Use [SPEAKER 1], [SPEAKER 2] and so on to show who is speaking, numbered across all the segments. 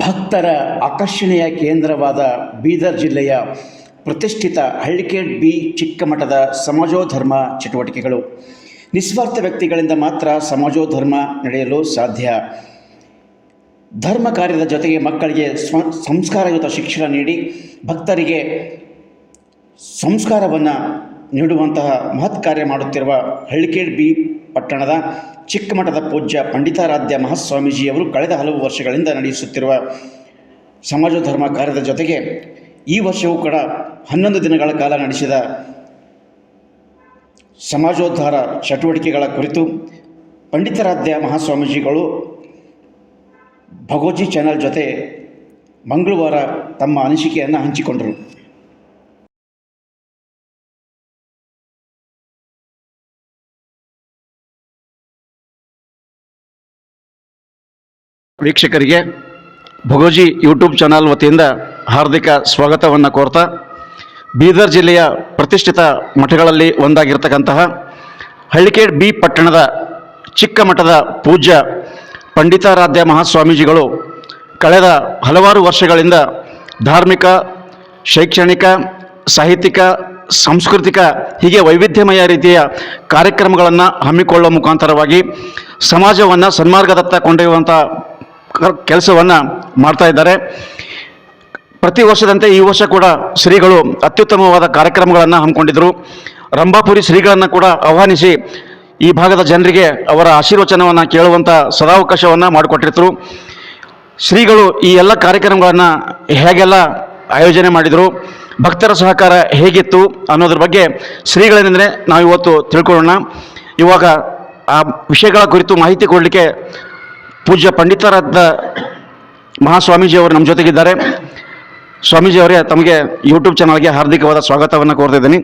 [SPEAKER 1] ಭಕ್ತರ ಆಕರ್ಷಣೆಯ ಕೇಂದ್ರವಾದ ಬೀದರ್ ಜಿಲ್ಲೆಯ ಪ್ರತಿಷ್ಠಿತ ಹಳ್ಳಿಕೇಡ್ ಬಿ ಚಿಕ್ಕಮಠದ ಸಮಾಜೋಧರ್ಮ ಚಟುವಟಿಕೆಗಳು. ನಿಸ್ವಾರ್ಥ ವ್ಯಕ್ತಿಗಳಿಂದ ಮಾತ್ರ ಸಮಾಜೋಧರ್ಮ ನಡೆಯಲು ಸಾಧ್ಯ. ಧರ್ಮ ಕಾರ್ಯದ ಜೊತೆಗೆ ಮಕ್ಕಳಿಗೆ ಸಂಸ್ಕಾರಯುತ ಶಿಕ್ಷಣ ನೀಡಿ ಭಕ್ತರಿಗೆ ಸಂಸ್ಕಾರವನ್ನು ನೀಡುವಂತಹ ಮಹತ್ ಕಾರ್ಯ ಮಾಡುತ್ತಿರುವ ಹಳ್ಳಿಕೇಡ್ ಬಿ ಪಟ್ಟಣದ ಚಿಕ್ಕಮಠದ ಪೂಜ್ಯ ಪಂಡಿತಾರಾಧ್ಯ ಮಹಾಸ್ವಾಮೀಜಿಯವರು ಕಳೆದ ಹಲವು ವರ್ಷಗಳಿಂದ ನಡೆಸುತ್ತಿರುವ ಸಮಾಜೋಧರ್ಮ ಕಾರ್ಯದ ಜೊತೆಗೆ ಈ ವರ್ಷವೂ ಕೂಡ 11 ದಿನಗಳ ಕಾಲ ನಡೆಸಿದ ಸಮಾಜೋದ್ಧಾರ ಚಟುವಟಿಕೆಗಳ ಕುರಿತು ಪಂಡಿತಾರಾಧ್ಯ ಮಹಾಸ್ವಾಮೀಜಿಗಳು ಭಗೋಜಿ ಚಾನೆಲ್ ಜೊತೆ ಮಂಗಳವಾರ ತಮ್ಮ ಅನಿಸಿಕೆಯನ್ನು ಹಂಚಿಕೊಂಡರು. ವೀಕ್ಷಕರಿಗೆ ಭಗೋಜಿ ಯೂಟ್ಯೂಬ್ ಚಾನಲ್ ವತಿಯಿಂದ ಹಾರ್ದಿಕ ಸ್ವಾಗತವನ್ನು ಕೋರ್ತಾ, ಬೀದರ್ ಜಿಲ್ಲೆಯ ಪ್ರತಿಷ್ಠಿತ ಮಠಗಳಲ್ಲಿ ಒಂದಾಗಿರ್ತಕ್ಕಂತಹ ಹಳ್ಳಿಕೇಡ್ ಬಿ ಪಟ್ಟಣದ ಚಿಕ್ಕ ಮಠದ ಪೂಜ್ಯ ಪಂಡಿತಾರಾಧ್ಯ ಮಹಾಸ್ವಾಮೀಜಿಗಳು ಕಳೆದ ಹಲವಾರು ವರ್ಷಗಳಿಂದ ಧಾರ್ಮಿಕ, ಶೈಕ್ಷಣಿಕ, ಸಾಹಿತ್ಯಿಕ, ಸಾಂಸ್ಕೃತಿಕ ಹೀಗೆ ವೈವಿಧ್ಯಮಯ ರೀತಿಯ ಕಾರ್ಯಕ್ರಮಗಳನ್ನು ಹಮ್ಮಿಕೊಳ್ಳುವ ಮುಖಾಂತರವಾಗಿ ಸಮಾಜವನ್ನು ಸನ್ಮಾರ್ಗದತ್ತ ಕೊಂಡೊಯ್ಯುವಂಥ ಕೆಲಸವನ್ನು ಮಾಡ್ತಾ ಇದ್ದಾರೆ. ಪ್ರತಿ ವರ್ಷದಂತೆ ಈ ವರ್ಷ ಕೂಡ ಶ್ರೀಗಳು ಅತ್ಯುತ್ತಮವಾದ ಕಾರ್ಯಕ್ರಮಗಳನ್ನು ಹಮ್ಮಿಕೊಂಡಿದ್ದರು. ರಂಭಾಪುರಿ ಶ್ರೀಗಳನ್ನು ಕೂಡ ಆಹ್ವಾನಿಸಿ ಈ ಭಾಗದ ಜನರಿಗೆ ಅವರ ಆಶೀರ್ವಚನವನ್ನು ಕೇಳುವಂಥ ಸದಾವಕಾಶವನ್ನು ಮಾಡಿಕೊಟ್ಟಿರ್ತಾರೆ. ಶ್ರೀಗಳು ಈ ಎಲ್ಲ ಕಾರ್ಯಕ್ರಮಗಳನ್ನು ಹೇಗೆಲ್ಲ ಆಯೋಜನೆ ಮಾಡಿದರು, ಭಕ್ತರ ಸಹಕಾರ ಹೇಗಿತ್ತು ಅನ್ನೋದ್ರ ಬಗ್ಗೆ ಶ್ರೀಗಳಿಂದಲೇ ನಾವು ಇವತ್ತು ತಿಳ್ಕೊಳ್ಳೋಣ. ಇವಾಗ ಆ ವಿಷಯಗಳ ಕುರಿತು ಮಾಹಿತಿ ಕೊಡಲಿಕ್ಕೆ ಪೂಜ್ಯ ಪಂಡಿತಾರಾಧ್ಯ ಮಹಾಸ್ವಾಮೀಜಿಯವರು ನಮ್ಮ ಜೊತೆಗಿದ್ದಾರೆ. ಸ್ವಾಮೀಜಿಯವರೇ, ತಮಗೆ ಯೂಟ್ಯೂಬ್ ಚಾನಲ್ಗೆ ಹಾರ್ದಿಕವಾದ ಸ್ವಾಗತವನ್ನು ಕೋರ್ತಿದ್ದೀನಿ.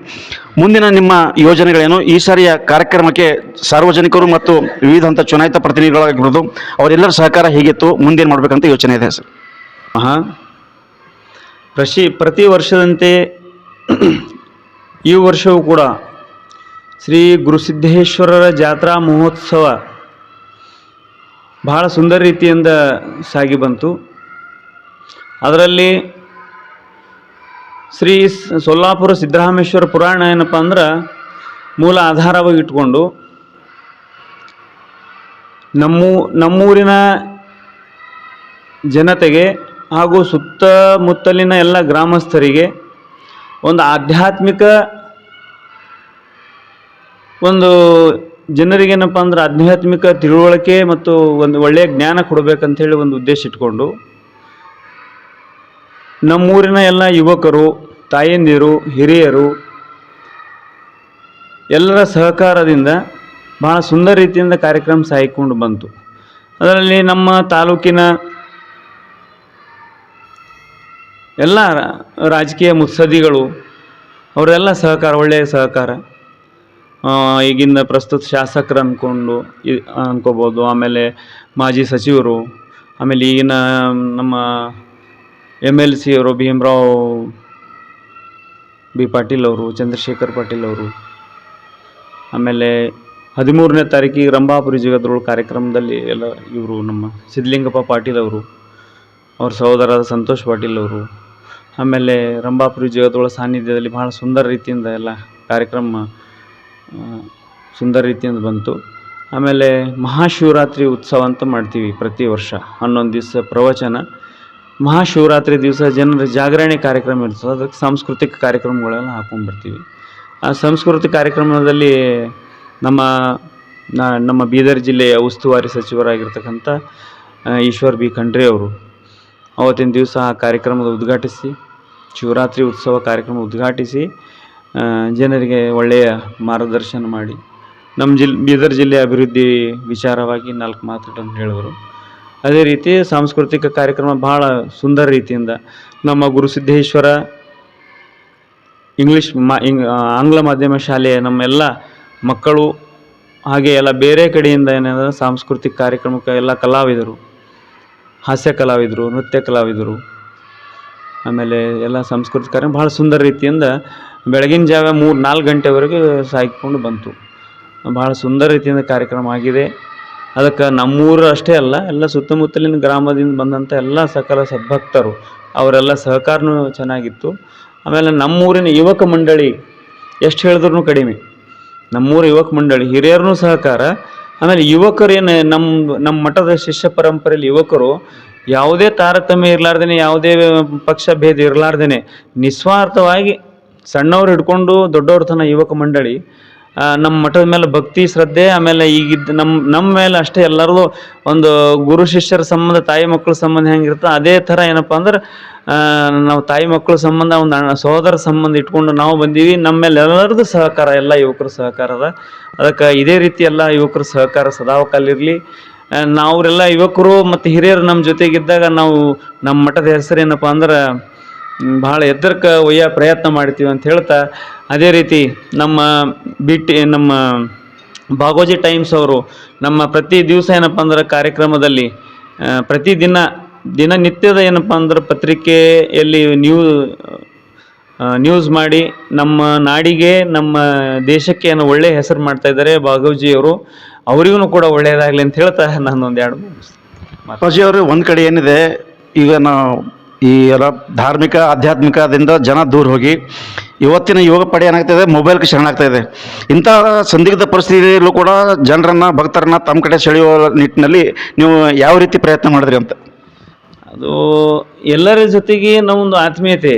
[SPEAKER 1] ಮುಂದಿನ ನಿಮ್ಮ ಯೋಜನೆಗಳೇನು? ಈ ಸಾರಿಯ ಕಾರ್ಯಕ್ರಮಕ್ಕೆ ಸಾರ್ವಜನಿಕರು ಮತ್ತು ವಿವಿಧ ಹಂತ ಚುನಾಯಿತ ಪ್ರತಿನಿಧಿಗಳಾಗಿರ್ಬೋದು, ಅವರೆಲ್ಲರ ಸಹಕಾರ ಹೇಗಿತ್ತು, ಮುಂದೇನು ಮಾಡಬೇಕಂತ ಯೋಚನೆ ಇದೆ ಸರ್?
[SPEAKER 2] ಪ್ರತಿ ವರ್ಷದಂತೆ ಈ ವರ್ಷವೂ ಕೂಡ ಶ್ರೀ ಗುರುಸಿದ್ದೇಶ್ವರರ ಜಾತ್ರಾ ಮಹೋತ್ಸವ ಬಹಳ ಸುಂದರ ರೀತಿಯಿಂದ ಸಾಗಿ ಬಂತು. ಅದರಲ್ಲಿ ಶ್ರೀ ಸೊಲ್ಲಾಪುರ ಸಿದ್ದರಾಮೇಶ್ವರ ಪುರಾಣ ಏನಪ್ಪ ಅಂದ್ರೆ ಮೂಲ ಆಧಾರವಾಗಿ ಇಟ್ಕೊಂಡು ನಮ್ಮೂರಿನ ಜನತೆಗೆ ಹಾಗೂ ಸುತ್ತಮುತ್ತಲಿನ ಎಲ್ಲ ಗ್ರಾಮಸ್ಥರಿಗೆ ಒಂದು ಆಧ್ಯಾತ್ಮಿಕ ಒಂದು ಜನರಿಗೇನಪ್ಪ ಅಂದ್ರೆ ಆಧ್ಯಾತ್ಮಿಕ ತಿಳುವಳಿಕೆ ಮತ್ತು ಒಂದು ಒಳ್ಳೆಯ ಜ್ಞಾನ ಕೊಡಬೇಕಂಥೇಳಿ ಒಂದು ಉದ್ದೇಶ ಇಟ್ಕೊಂಡು ನಮ್ಮೂರಿನ ಎಲ್ಲ ಯುವಕರು, ತಾಯಂದಿರು, ಹಿರಿಯರು ಎಲ್ಲರ ಸಹಕಾರದಿಂದ ಬಹಳ ಸುಂದರ ರೀತಿಯಿಂದ ಕಾರ್ಯಕ್ರಮ ಸಾಗಿಕೊಂಡು ಬಂತು. ಅದರಲ್ಲಿ ನಮ್ಮ ತಾಲೂಕಿನ ಎಲ್ಲ ರಾಜಕೀಯ ಮುತ್ಸದ್ದಿಗಳು ಅವರೆಲ್ಲ ಸಹಕಾರ, ಒಳ್ಳೆಯ ಸಹಕಾರ, ಈಗಿನ ಪ್ರಸ್ತುತ ಶಾಸಕರು ಅನ್ಕೋಬೋದು, ಆಮೇಲೆ ಮಾಜಿ ಸಚಿವರು, ಆಮೇಲೆ ಈಗಿನ ನಮ್ಮ MLC ಅವರು ಭೀಮರಾವ್ ಬಿ ಪಾಟೀಲ್ ಅವರು, ಚಂದ್ರಶೇಖರ್ ಪಾಟೀಲ್ ಅವರು, ಆಮೇಲೆ 13ನೇ ತಾರೀಕಿಗೆ ರಂಭಾಪುರಿ ಜಗದ್ರೋಳು ಕಾರ್ಯಕ್ರಮದಲ್ಲಿ ಎಲ್ಲ ಇವರು ನಮ್ಮ ಸಿದ್ಧಲಿಂಗಪ್ಪ ಪಾಟೀಲ್ ಅವರು, ಅವ್ರ ಸಹೋದರರಾದ ಸಂತೋಷ್ ಪಾಟೀಲ್ ಅವರು, ಆಮೇಲೆ ರಂಭಾಪುರಿ ಜಗದ್ರೋಳ ಸಾನ್ನಿಧ್ಯದಲ್ಲಿ ಬಹಳ ಸುಂದರ ರೀತಿಯಿಂದ ಎಲ್ಲ ಕಾರ್ಯಕ್ರಮ ಸುಂದರ ರೀತಿಯಿಂದ ಬಂತು. ಆಮೇಲೆ ಮಹಾಶಿವರಾತ್ರಿ ಉತ್ಸವ ಅಂತ ಮಾಡ್ತೀವಿ ಪ್ರತಿ ವರ್ಷ. 11 ದಿವಸ ಪ್ರವಚನ, ಮಹಾಶಿವರಾತ್ರಿ ದಿವಸ ಜನರ ಜಾಗರಣೆ ಕಾರ್ಯಕ್ರಮ ಇರ್ತದೆ. ಅದಕ್ಕೆ ಸಾಂಸ್ಕೃತಿಕ ಕಾರ್ಯಕ್ರಮಗಳೆಲ್ಲ ಹಾಕೊಂಡು ಬರ್ತೀವಿ. ಆ ಸಾಂಸ್ಕೃತಿಕ ಕಾರ್ಯಕ್ರಮದಲ್ಲಿ ನಮ್ಮ ಬೀದರ್ ಜಿಲ್ಲೆಯ ಉಸ್ತುವಾರಿ ಸಚಿವರಾಗಿರ್ತಕ್ಕಂಥ ಈಶ್ವರ್ ಬಿ ಖಂಡ್ರೆ ಅವರು ಅವತ್ತಿನ ದಿವಸ ಆ ಕಾರ್ಯಕ್ರಮದ ಉದ್ಘಾಟಿಸಿ, ಶಿವರಾತ್ರಿ ಉತ್ಸವ ಕಾರ್ಯಕ್ರಮ ಉದ್ಘಾಟಿಸಿ ಜನರಿಗೆ ಒಳ್ಳೆಯ ಮಾರ್ಗದರ್ಶನ ಮಾಡಿ ನಮ್ಮ ಬೀದರ್ ಜಿಲ್ಲೆಯ ಅಭಿವೃದ್ಧಿ ವಿಚಾರವಾಗಿ 4 ಮಾತುಗಳನ್ನು ಹೇಳಿದರು. ಅದೇ ರೀತಿ ಸಾಂಸ್ಕೃತಿಕ ಕಾರ್ಯಕ್ರಮ ಬಹಳ ಸುಂದರ ರೀತಿಯಿಂದ ನಮ್ಮ ಗುರುಸಿದ್ದೇಶ್ವರ ಆಂಗ್ಲ ಮಾಧ್ಯಮ ಶಾಲೆಯ ನಮ್ಮೆಲ್ಲ ಮಕ್ಕಳು, ಹಾಗೆ ಎಲ್ಲ ಬೇರೆ ಕಡೆಯಿಂದ ಏನಾದರೂ ಸಾಂಸ್ಕೃತಿಕ ಕಾರ್ಯಕ್ರಮಕ್ಕೆ ಎಲ್ಲ ಕಲಾವಿದರು, ಹಾಸ್ಯ ಕಲಾವಿದರು, ನೃತ್ಯ ಕಲಾವಿದರು, ಆಮೇಲೆ ಎಲ್ಲ ಸಾಂಸ್ಕೃತಿಕ ಕಾರ್ಯಕ್ರಮ ಬಹಳ ಸುಂದರ ರೀತಿಯಿಂದ ಬೆಳಗಿನ ಜಾವ 3-4 ಗಂಟೆವರೆಗೆ ಸಾಗಿಕೊಂಡು ಬಂತು. ಬಹಳ ಸುಂದರ ರೀತಿಯಿಂದ ಕಾರ್ಯಕ್ರಮ ಆಗಿದೆ. ಅದಕ್ಕೆ ನಮ್ಮೂರು ಅಷ್ಟೇ ಅಲ್ಲ, ಎಲ್ಲ ಸುತ್ತಮುತ್ತಲಿನ ಗ್ರಾಮದಿಂದ ಬಂದಂಥ ಎಲ್ಲ ಸಕಲ ಸದ್ಭಕ್ತರು ಅವರೆಲ್ಲ ಸಹಕಾರನೂ ಚೆನ್ನಾಗಿತ್ತು. ಆಮೇಲೆ ನಮ್ಮೂರಿನ ಯುವಕ ಮಂಡಳಿ ಎಷ್ಟು ಹೇಳಿದ್ರೂ ಕಡಿಮೆ. ನಮ್ಮೂರ ಯುವಕ ಮಂಡಳಿ ಹಿರಿಯರನ್ನೂ ಸಹಕಾರ, ಆಮೇಲೆ ಯುವಕರೇನು ನಮ್ಮ ಮಠದ ಶಿಷ್ಯ ಪರಂಪರೆಯಲ್ಲಿ ಯುವಕರು ಯಾವುದೇ ತಾರತಮ್ಯ ಇರಲಾರ್ದೇ, ಯಾವುದೇ ಪಕ್ಷ ಭೇದ ಇರಲಾರ್ದೇ ನಿಸ್ವಾರ್ಥವಾಗಿ ಸಣ್ಣವ್ರು ಹಿಡ್ಕೊಂಡು ದೊಡ್ಡವ್ರ ತನಕ ಯುವಕ ಮಂಡಳಿ ನಮ್ಮ ಮಠದ ಮೇಲೆ ಭಕ್ತಿ ಶ್ರದ್ಧೆ, ಆಮೇಲೆ ಈಗಿದ್ದ ನಮ್ಮ ಮೇಲೆ ಅಷ್ಟೇ ಎಲ್ಲರದು ಒಂದು ಗುರು ಶಿಷ್ಯರ ಸಂಬಂಧ, ತಾಯಿ ಮಕ್ಕಳ ಸಂಬಂಧ ಹೆಂಗಿರ್ತೋ ಅದೇ ಥರ ಏನಪ್ಪ ಅಂದ್ರೆ ನಾವು ತಾಯಿ ಮಕ್ಕಳ ಸಂಬಂಧ, ಒಂದು ಸಹೋದರ ಸಂಬಂಧ ಇಟ್ಕೊಂಡು ನಾವು ಬಂದೀವಿ. ನಮ್ಮ ಮೇಲೆ ಎಲ್ಲರದ್ದು ಸಹಕಾರ, ಎಲ್ಲ ಯುವಕರ ಸಹಕಾರ ಅದ. ಅದಕ್ಕೆ ಇದೇ ರೀತಿ ಎಲ್ಲ ಯುವಕರ ಸಹಕಾರ ಸದಾಕಾಲ ಇರಲಿ. ನಾವರೆಲ್ಲ ಯುವಕರು ಮತ್ತು ಹಿರಿಯರು ನಮ್ಮ ಜೊತೆಗಿದ್ದಾಗ ನಾವು ನಮ್ಮ ಮಠದ ಹೆಸರು ಏನಪ್ಪ ಅಂದ್ರೆ ಭಾಳ ಎತ್ತರಕ್ಕೆ ಒಯ್ಯೋ ಪ್ರಯತ್ನ ಮಾಡ್ತೀವಿ ಅಂತ ಹೇಳ್ತಾ, ಅದೇ ರೀತಿ ನಮ್ಮ ನಮ್ಮ ಬಾಗೋಜಿ ಟೈಮ್ಸ್ ಅವರು ನಮ್ಮ ಪ್ರತಿ ದಿವಸ ಏನಪ್ಪ ಅಂದ್ರೆ ಕಾರ್ಯಕ್ರಮದಲ್ಲಿ ದಿನನಿತ್ಯದ ಏನಪ್ಪ ಅಂದ್ರೆ ಪತ್ರಿಕೆಯಲ್ಲಿ ನ್ಯೂಸ್ ಮಾಡಿ ನಮ್ಮ ನಾಡಿಗೆ, ನಮ್ಮ ದೇಶಕ್ಕೆ ಏನೋ ಒಳ್ಳೆಯ ಹೆಸರು ಮಾಡ್ತಾಯಿದ್ದಾರೆ ಬಾಗೋಜಿಯವರು. ಅವರಿಗೂ ಕೂಡ ಒಳ್ಳೆಯದಾಗಲಿ ಅಂತ ಹೇಳ್ತಾ ನಾನು ಒಂದೆರಡು
[SPEAKER 1] ಅಪ್ಪಾಜಿ ಅವರು, ಒಂದು ಕಡೆ ಏನಿದೆ, ಈಗ ನಾವು ಈ ಎಲ್ಲ ಧಾರ್ಮಿಕ ಆಧ್ಯಾತ್ಮಿಕದಿಂದ ಜನ ದೂರ ಹೋಗಿ ಇವತ್ತಿನ ಯುವಕ ಪಡೆ ಏನಾಗ್ತಾಯಿದೆ, ಮೊಬೈಲ್ಗೆ ಶರಣಾಗ್ತಾ ಇದೆ. ಇಂಥ ಸಂದಿಗ್ಧ ಪರಿಸ್ಥಿತಿಯಲ್ಲೂ ಕೂಡ ಜನರನ್ನು, ಭಕ್ತರನ್ನು ತಮ್ಮ ಕಡೆ ಸೆಳೆಯುವ ನಿಟ್ಟಿನಲ್ಲಿ ನೀವು ಯಾವ ರೀತಿ ಪ್ರಯತ್ನ ಮಾಡಿದ್ರಿ ಅಂತ?
[SPEAKER 2] ಅದು ಎಲ್ಲರ ಜೊತೆಗೆ ನಾವೊಂದು ಆತ್ಮೀಯತೆ,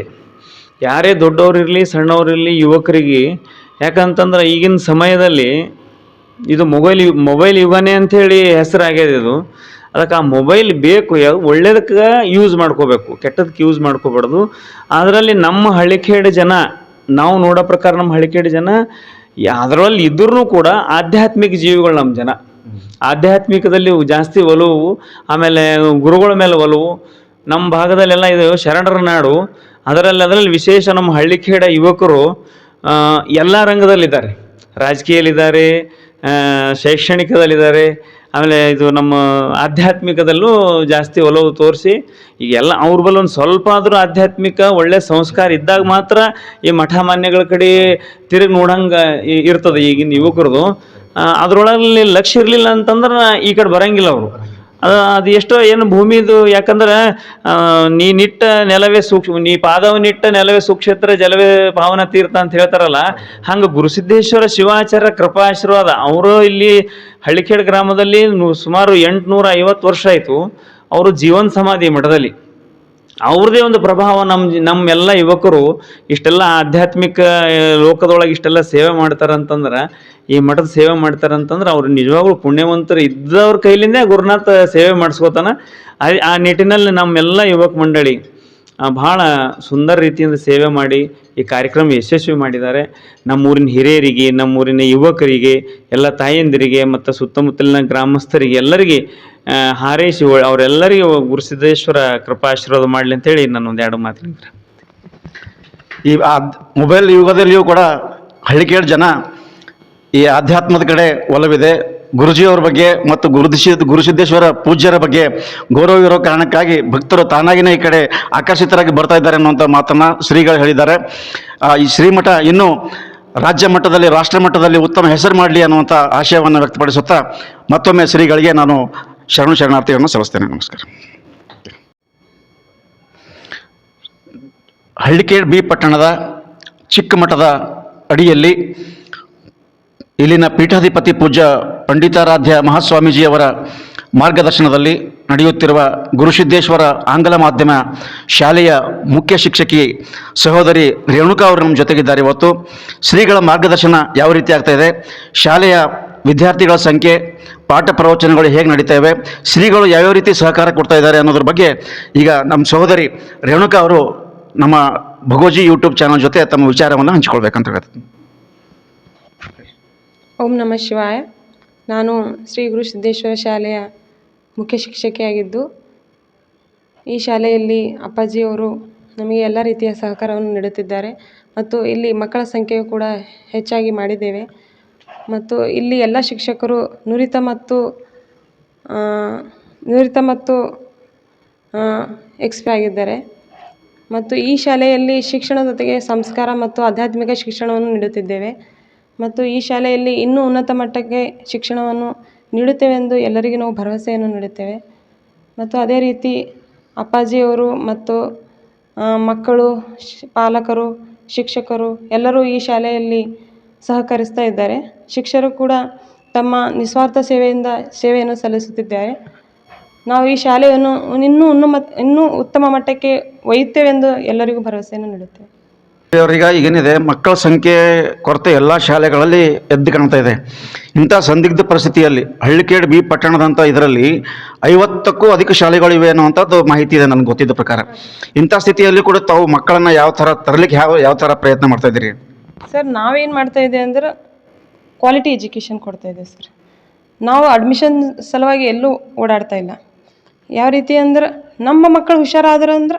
[SPEAKER 2] ಯಾರೇ ದೊಡ್ಡವರಿರಲಿ ಸಣ್ಣವರಿರಲಿ ಯುವಕರಿಗೆ, ಯಾಕಂತಂದ್ರೆ ಈಗಿನ ಸಮಯದಲ್ಲಿ ಇದು ಮೊಬೈಲ್ ಯುಗನೇ ಅಂಥೇಳಿ ಹೆಸರಾಗ್ಯದ ಇದು. ಅದಕ್ಕೆ ಆ ಮೊಬೈಲ್ ಬೇಕು, ಒಳ್ಳೇದಕ್ಕೆ ಯೂಸ್ ಮಾಡ್ಕೋಬೇಕು, ಕೆಟ್ಟದಕ್ಕೆ ಯೂಸ್ ಮಾಡ್ಕೋಬಾರ್ದು. ಅದರಲ್ಲಿ ನಮ್ಮ ಹಳ್ಳಿಕೇಡು ಜನ, ನಾವು ನೋಡೋ ಪ್ರಕಾರ ನಮ್ಮ ಹಳ್ಳಿಕೇಡು ಜನ ಅದರಲ್ಲಿ ಇದ್ರೂ ಕೂಡ ಆಧ್ಯಾತ್ಮಿಕ ಜೀವಿಗಳು. ನಮ್ಮ ಜನ ಆಧ್ಯಾತ್ಮಿಕದಲ್ಲಿ ಜಾಸ್ತಿ ಒಲವು, ಆಮೇಲೆ ಗುರುಗಳ ಮೇಲೆ ಒಲವು. ನಮ್ಮ ಭಾಗದಲ್ಲೆಲ್ಲ ಇದು ಶರಣರ ನಾಡು. ಅದರಲ್ಲಿ ವಿಶೇಷ ನಮ್ಮ ಹಳ್ಳಿಕೇಡ ಯುವಕರು ಎಲ್ಲ ರಂಗದಲ್ಲಿದ್ದಾರೆ. ರಾಜಕೀಯದಲ್ಲಿದ್ದಾರೆ, ಶೈಕ್ಷಣಿಕದಲ್ಲಿದ್ದಾರೆ, ಆಮೇಲೆ ಇದು ನಮ್ಮ ಆಧ್ಯಾತ್ಮಿಕದಲ್ಲೂ ಜಾಸ್ತಿ ಒಲವು ತೋರಿಸಿ ಈಗೆಲ್ಲ ಅವ್ರ ಬಲ್ಲ ಒಂದು ಸ್ವಲ್ಪ ಆದರೂ ಆಧ್ಯಾತ್ಮಿಕ ಒಳ್ಳೆಯ ಸಂಸ್ಕಾರ ಇದ್ದಾಗ ಮಾತ್ರ ಈ ಮಠ ಮಾನ್ಯಗಳ ಕಡೆ ತಿರುಗಿ ನೋಡಂಗೆ ಇರ್ತದೆ ಈಗಿನ ಯುವಕರದು. ಅದರೊಳಗೆ ಲಕ್ಷ್ಯ ಇರಲಿಲ್ಲ ಅಂತಂದ್ರೆ ಈ ಕಡೆ ಬರೋಂಗಿಲ್ಲ ಅವರು. ಅದು ಎಷ್ಟೋ ಏನು ಭೂಮಿದು, ಯಾಕಂದ್ರೆ ನೀ ನಿಟ್ಟ ನೆಲವೇ ನೀ ಪಾದವು ನಿಟ್ಟ ನೆಲವೇ ಸುಕ್ಷೇತ್ರ ಜಲವೇ ಪಾವನ ತೀರ್ಥ ಅಂತ ಹೇಳ್ತಾರಲ್ಲ, ಹಂಗೆ ಗುರುಸಿದ್ದೇಶ್ವರ ಶಿವಾಚಾರ್ಯ ಕೃಪಾಶೀರ್ವಾದ ಅವರು ಇಲ್ಲಿ ಹಳ್ಳಿಕೇಡು ಗ್ರಾಮದಲ್ಲಿ ಸುಮಾರು 850 ವರ್ಷ ಆಯಿತು ಅವರು ಜೀವನ ಸಮಾಧಿ ಮಠದಲ್ಲಿ. ಅವ್ರದ್ದೇ ಒಂದು ಪ್ರಭಾವ ನಮ್ಮೆಲ್ಲ ಯುವಕರು ಇಷ್ಟೆಲ್ಲ ಆಧ್ಯಾತ್ಮಿಕ ಲೋಕದೊಳಗೆ ಇಷ್ಟೆಲ್ಲ ಸೇವೆ ಮಾಡ್ತಾರಂತಂದ್ರೆ, ಈ ಮಠದ ಸೇವೆ ಮಾಡ್ತಾರಂತಂದ್ರೆ ಅವ್ರು ನಿಜವಾಗ್ಲೂ ಪುಣ್ಯವಂತರು ಇದ್ದವ್ರ ಕೈಲಿಂದ ಗುರುನಾಥ ಸೇವೆ ಮಾಡಿಸ್ಕೋತಾನ. ಆ ನಿಟ್ಟಿನಲ್ಲಿ ನಮ್ಮೆಲ್ಲ ಯುವಕ ಮಂಡಳಿ ಭಾಳ ಸುಂದರ ರೀತಿಯಿಂದ ಸೇವೆ ಮಾಡಿ ಈ ಕಾರ್ಯಕ್ರಮ ಯಶಸ್ವಿ ಮಾಡಿದ್ದಾರೆ. ನಮ್ಮೂರಿನ ಹಿರಿಯರಿಗೆ, ನಮ್ಮೂರಿನ ಯುವಕರಿಗೆ, ಎಲ್ಲ ತಾಯಂದಿರಿಗೆ ಮತ್ತು ಸುತ್ತಮುತ್ತಲಿನ ಗ್ರಾಮಸ್ಥರಿಗೆ ಎಲ್ಲರಿಗೆ ಹಾರೈಸಿ ಅವರೆಲ್ಲರಿಗೂ ಗುರುಸಿದ್ದೇಶ್ವರ ಕೃಪಾಶೀರ್ವಾದ ಮಾಡಲಿ ಅಂತೇಳಿ ನಾನು ಒಂದೆರಡು ಮಾತಾಡಿದ್ರೆ.
[SPEAKER 1] ಈ ಮೊಬೈಲ್ ಯುಗದಲ್ಲಿಯೂ ಕೂಡ ಹಳ್ಳಿಕೇಡು ಜನ ಈ ಆಧ್ಯಾತ್ಮದ ಕಡೆ ಒಲವಿದೆ. ಗುರುಜಿಯವ್ರ ಬಗ್ಗೆ ಮತ್ತು ಗುರುಸಿದ್ದೇಶ್ವರ ಪೂಜ್ಯರ ಬಗ್ಗೆ ಗೌರವ ಇರೋ ಕಾರಣಕ್ಕಾಗಿ ಭಕ್ತರು ತಾನಾಗಿನೇ ಈ ಕಡೆ ಆಕರ್ಷಿತರಾಗಿ ಬರ್ತಾ ಇದ್ದಾರೆ ಅನ್ನುವಂಥ ಮಾತನ್ನು ಶ್ರೀಗಳು ಹೇಳಿದ್ದಾರೆ. ಈ ಶ್ರೀಮಠ ಇನ್ನೂ ರಾಜ್ಯ ಮಟ್ಟದಲ್ಲಿ, ರಾಷ್ಟ್ರ ಮಟ್ಟದಲ್ಲಿ ಉತ್ತಮ ಹೆಸರು ಮಾಡಲಿ ಅನ್ನುವಂಥ ಆಶಯವನ್ನು ವ್ಯಕ್ತಪಡಿಸುತ್ತಾ ಮತ್ತೊಮ್ಮೆ ಶ್ರೀಗಳಿಗೆ ನಾನು ಶರಣಾರ್ಥಿಗಳನ್ನು ಸಲ್ಲಿಸ್ತೇನೆ. ನಮಸ್ಕಾರ. ಹಳ್ಳಿಕೇಡು ಬಿ ಪಟ್ಟಣದ ಚಿಕ್ಕ ಮಠದ ಅಡಿಯಲ್ಲಿ ಇಲ್ಲಿನ ಪೀಠಾಧಿಪತಿ ಪೂಜ್ಯ ಪಂಡಿತಾರಾಧ್ಯ ಮಹಾಸ್ವಾಮೀಜಿಯವರ ಮಾರ್ಗದರ್ಶನದಲ್ಲಿ ನಡೆಯುತ್ತಿರುವ ಗುರುಸಿದ್ದೇಶ್ವರ ಆಂಗ್ಲ ಮಾಧ್ಯಮ ಶಾಲೆಯ ಮುಖ್ಯ ಶಿಕ್ಷಕಿ ಸಹೋದರಿ ರೇಣುಕಾ ಅವರು ನಮ್ಮ ಜೊತೆಗಿದ್ದಾರೆ. ಇವತ್ತು ಶ್ರೀಗಳ ಮಾರ್ಗದರ್ಶನ ಯಾವ ರೀತಿ ಆಗ್ತಾ ಇದೆ, ಶಾಲೆಯ ವಿದ್ಯಾರ್ಥಿಗಳ ಸಂಖ್ಯೆ, ಪಾಠ ಪ್ರವಚನಗಳು ಹೇಗೆ ನಡೀತಾ ಇವೆ, ಶ್ರೀಗಳು ಯಾವ್ಯಾವ ರೀತಿ ಸಹಕಾರ ಕೊಡ್ತಾ ಇದ್ದಾರೆ ಅನ್ನೋದ್ರ ಬಗ್ಗೆ ಈಗ ನಮ್ಮ ಸಹೋದರಿ ರೇಣುಕಾ ಅವರು ನಮ್ಮ ಭಗೋಜಿ ಯೂಟ್ಯೂಬ್ ಚಾನಲ್ ಜೊತೆ ತಮ್ಮ ವಿಚಾರವನ್ನು ಹಂಚಿಕೊಳ್ಬೇಕಂತ ಹೇಳ್ತೀನಿ.
[SPEAKER 3] ಓಂ ನಮಃ ಶಿವಾಯ. ನಾನು ಶ್ರೀ ಗುರುಸಿದ್ದೇಶ್ವರ ಶಾಲೆಯ ಮುಖ್ಯ ಶಿಕ್ಷಕಿಯಾಗಿದ್ದು, ಈ ಶಾಲೆಯಲ್ಲಿ ಅಪ್ಪಾಜಿಯವರು ನಮಗೆ ಎಲ್ಲ ರೀತಿಯ ಸಹಕಾರವನ್ನು ನೀಡುತ್ತಿದ್ದಾರೆ ಮತ್ತು ಇಲ್ಲಿ ಮಕ್ಕಳ ಸಂಖ್ಯೆಯು ಕೂಡ ಹೆಚ್ಚಾಗಿ ಮಾಡಿದ್ದೇವೆ. ಮತ್ತು ಇಲ್ಲಿ ಎಲ್ಲ ಶಿಕ್ಷಕರು ನುರಿತ ಮತ್ತು ಎಕ್ಸ್ಪಿ ಆಗಿದ್ದಾರೆ. ಮತ್ತು ಈ ಶಾಲೆಯಲ್ಲಿ ಶಿಕ್ಷಣದ ಜೊತೆಗೆ ಸಂಸ್ಕಾರ ಮತ್ತು ಆಧ್ಯಾತ್ಮಿಕ ಶಿಕ್ಷಣವನ್ನು ನೀಡುತ್ತಿದ್ದೇವೆ. ಮತ್ತು ಈ ಶಾಲೆಯಲ್ಲಿ ಇನ್ನೂ ಉನ್ನತ ಮಟ್ಟಕ್ಕೆ ಶಿಕ್ಷಣವನ್ನು ನೀಡುತ್ತೇವೆಂದು ಎಲ್ಲರಿಗೂ ನಾವು ಭರವಸೆಯನ್ನು ನೀಡುತ್ತೇವೆ. ಮತ್ತು ಅದೇ ರೀತಿ ಅಪ್ಪಾಜಿಯವರು ಮತ್ತು ಮಕ್ಕಳು, ಪಾಲಕರು, ಶಿಕ್ಷಕರು ಎಲ್ಲರೂ ಈ ಶಾಲೆಯಲ್ಲಿ ಸಹಕರಿಸ್ತಾ ಇದ್ದಾರೆ. ಶಿಕ್ಷಕರು ಕೂಡ ತಮ್ಮ ನಿಸ್ವಾರ್ಥ ಸೇವೆಯನ್ನು ಸಲ್ಲಿಸುತ್ತಿದ್ದಾರೆ. ನಾವು ಈ ಶಾಲೆಯನ್ನು ಇನ್ನೂ ಉತ್ತಮ ಮಟ್ಟಕ್ಕೆ ಒಯ್ಯುತ್ತೇವೆಂದು ಎಲ್ಲರಿಗೂ ಭರವಸೆಯನ್ನು ನೀಡುತ್ತೇವೆ.
[SPEAKER 1] ಈಗ ಏನಿದೆ, ಮಕ್ಕಳ ಸಂಖ್ಯೆ ಕೊರತೆ ಎಲ್ಲ ಶಾಲೆಗಳಲ್ಲಿ ಎದ್ದು ಕಾಣ್ತಾ ಇದೆ. ಇಂಥ ಸಂದಿಗ್ಧ ಪರಿಸ್ಥಿತಿಯಲ್ಲಿ ಹಳ್ಳಿಕೇಡ್ ಬಿ ಪಟ್ಟಣದಂಥ ಇದರಲ್ಲಿ 50ಕ್ಕೂ ಅಧಿಕ ಶಾಲೆಗಳಿವೆ ಅನ್ನುವಂಥದ್ದು ಮಾಹಿತಿ ಇದೆ ನನಗೆ ಗೊತ್ತಿದ್ದ ಪ್ರಕಾರ. ಇಂಥ ಸ್ಥಿತಿಯಲ್ಲಿ ಕೂಡ ತಾವು ಮಕ್ಕಳನ್ನು ಯಾವ ಥರ ತರಲಿಕ್ಕೆ ಯಾವ ಥರ ಪ್ರಯತ್ನ ಮಾಡ್ತಾ ಇದ್ದೀರಿ?
[SPEAKER 3] ಸರ್, ನಾವೇನು ಮಾಡ್ತಾ ಇದ್ದೇವೆ ಅಂದ್ರೆ ಕ್ವಾಲಿಟಿ ಎಜುಕೇಷನ್ ಕೊಡ್ತಾ ಇದ್ದೇವೆ ಸರ್. ನಾವು ಅಡ್ಮಿಷನ್ ಸಲುವಾಗಿ ಎಲ್ಲೂ ಓಡಾಡ್ತಾ ಇಲ್ಲ. ಯಾವ ರೀತಿ ಅಂದ್ರೆ ನಮ್ಮ ಮಕ್ಕಳು ಹುಷಾರಾದ್ರೆ ಅಂದ್ರೆ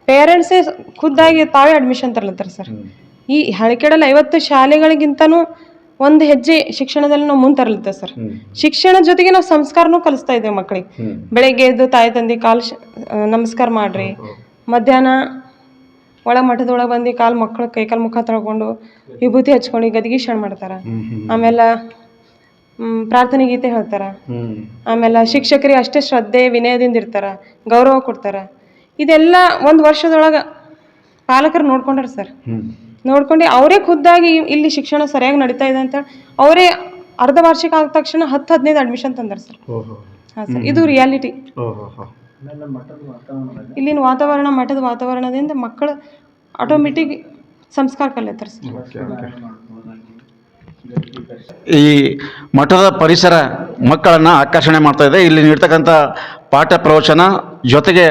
[SPEAKER 3] ಪೇರೆಂಟ್ಸೇ ಖುದ್ದಾಗಿ ತಾವೇ ಅಡ್ಮಿಷನ್ ತರ್ಲತ್ತಾರೆ ಸರ್. ಈ ಹಳ್ಳಿಕೇಡಲ್ಲಿ 50 ಶಾಲೆಗಳಿಗಿಂತನೂ ಒಂದು ಹೆಜ್ಜೆ ಶಿಕ್ಷಣದಲ್ಲಿ ನಾವು ಮುಂದೆ ತರಲತ್ತೇವೆ ಸರ್. ಶಿಕ್ಷಣದ ಜೊತೆಗೆ ನಾವು ಸಂಸ್ಕಾರನೂ ಕಲಿಸ್ತಾ ಇದ್ದೇವೆ ಮಕ್ಕಳಿಗೆ. ಬೆಳಗ್ಗೆ ಎದ್ದು ತಾಯಿ ತಂದೆ ನಮಸ್ಕಾರ ಮಾಡ್ರಿ, ಮಧ್ಯಾಹ್ನ ಮಠದೊಳಗೆ ಬಂದು ಕೈಕಾಲು ಮುಖ ತೊಳ್ಕೊಂಡು ವಿಭೂತಿ ಹಚ್ಕೊಂಡು ಗದ್ಗಿ ಶರಣ ಮಾಡ್ತಾರೆ. ಆಮೇಲೆ ಪ್ರಾರ್ಥನೆ ಗೀತೆ ಹೇಳ್ತಾರೆ. ಆಮೇಲೆ ಶಿಕ್ಷಕರಿಗೆ ಅಷ್ಟೇ ಶ್ರದ್ಧೆ ವಿನಯದಿಂದ ಇರ್ತಾರೆ, ಗೌರವ ಕೊಡ್ತಾರೆ. ಇದೆಲ್ಲ ಒಂದು ವರ್ಷದೊಳಗೆ ಪಾಲಕರು ನೋಡ್ಕೊಂಡ್ರೆ ಸರ್. ನೋಡ್ಕೊಂಡು ಅವರೇ ಖುದ್ದಾಗಿ ಇಲ್ಲಿ ಶಿಕ್ಷಣ ಸರಿಯಾಗಿ ನಡೀತಾ ಇದೆ ಅಂತ ಅವರೇ ಅರ್ಧ ವಾರ್ಷಿಕ ಆದ ತಕ್ಷಣ 10-15 ಅಡ್ಮಿಷನ್ ತಂದಾರೆ ಸರ್. ಹಾಂ ಸರ್, ಇದು ರಿಯಾಲಿಟಿ. ಇಲ್ಲಿನ ಮಠದ ವಾತಾವರಣದಿಂದ ಮಕ್ಕಳು ಆಟೋಮೆಟಿಕ್ ಸಂಸ್ಕಾರ ಕಲಿತಾರೆ ಸರ್.
[SPEAKER 1] ಈ ಮಠದ ಪರಿಸರ ಮಕ್ಕಳನ್ನು ಆಕರ್ಷಣೆ ಮಾಡ್ತಾ ಇದೆ. ಇಲ್ಲಿ ನೀಡ್ತಕ್ಕಂಥ ಪಾಠ ಪ್ರವಚನ ಜೊತೆಗೆ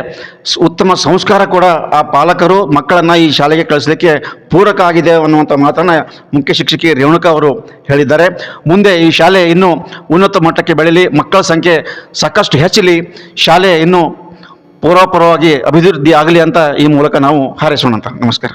[SPEAKER 1] ಉತ್ತಮ ಸಂಸ್ಕಾರ ಕೂಡ ಆ ಪಾಲಕರು ಮಕ್ಕಳನ್ನು ಈ ಶಾಲೆಗೆ ಕಳಿಸಲಿಕ್ಕೆ ಪೂರಕ ಆಗಿದೆ ಅನ್ನುವಂಥ ಮಾತನ್ನು ಮುಖ್ಯ ಶಿಕ್ಷಕಿ ರೇಣುಕಾ ಅವರು ಹೇಳಿದ್ದಾರೆ. ಮುಂದೆ ಈ ಶಾಲೆ ಇನ್ನೂ ಉನ್ನತ ಮಟ್ಟಕ್ಕೆ ಬೆಳೀಲಿ, ಮಕ್ಕಳ ಸಂಖ್ಯೆ ಸಾಕಷ್ಟು ಹೆಚ್ಚಲಿ, ಶಾಲೆ ಇನ್ನೂ ಪೂರ್ವಪರವಾಗಿ ಅಭಿವೃದ್ಧಿ ಆಗಲಿ ಅಂತ ಈ ಮೂಲಕ ನಾವು ಹಾರೈಸೋಣ ಅಂತ. ನಮಸ್ಕಾರ.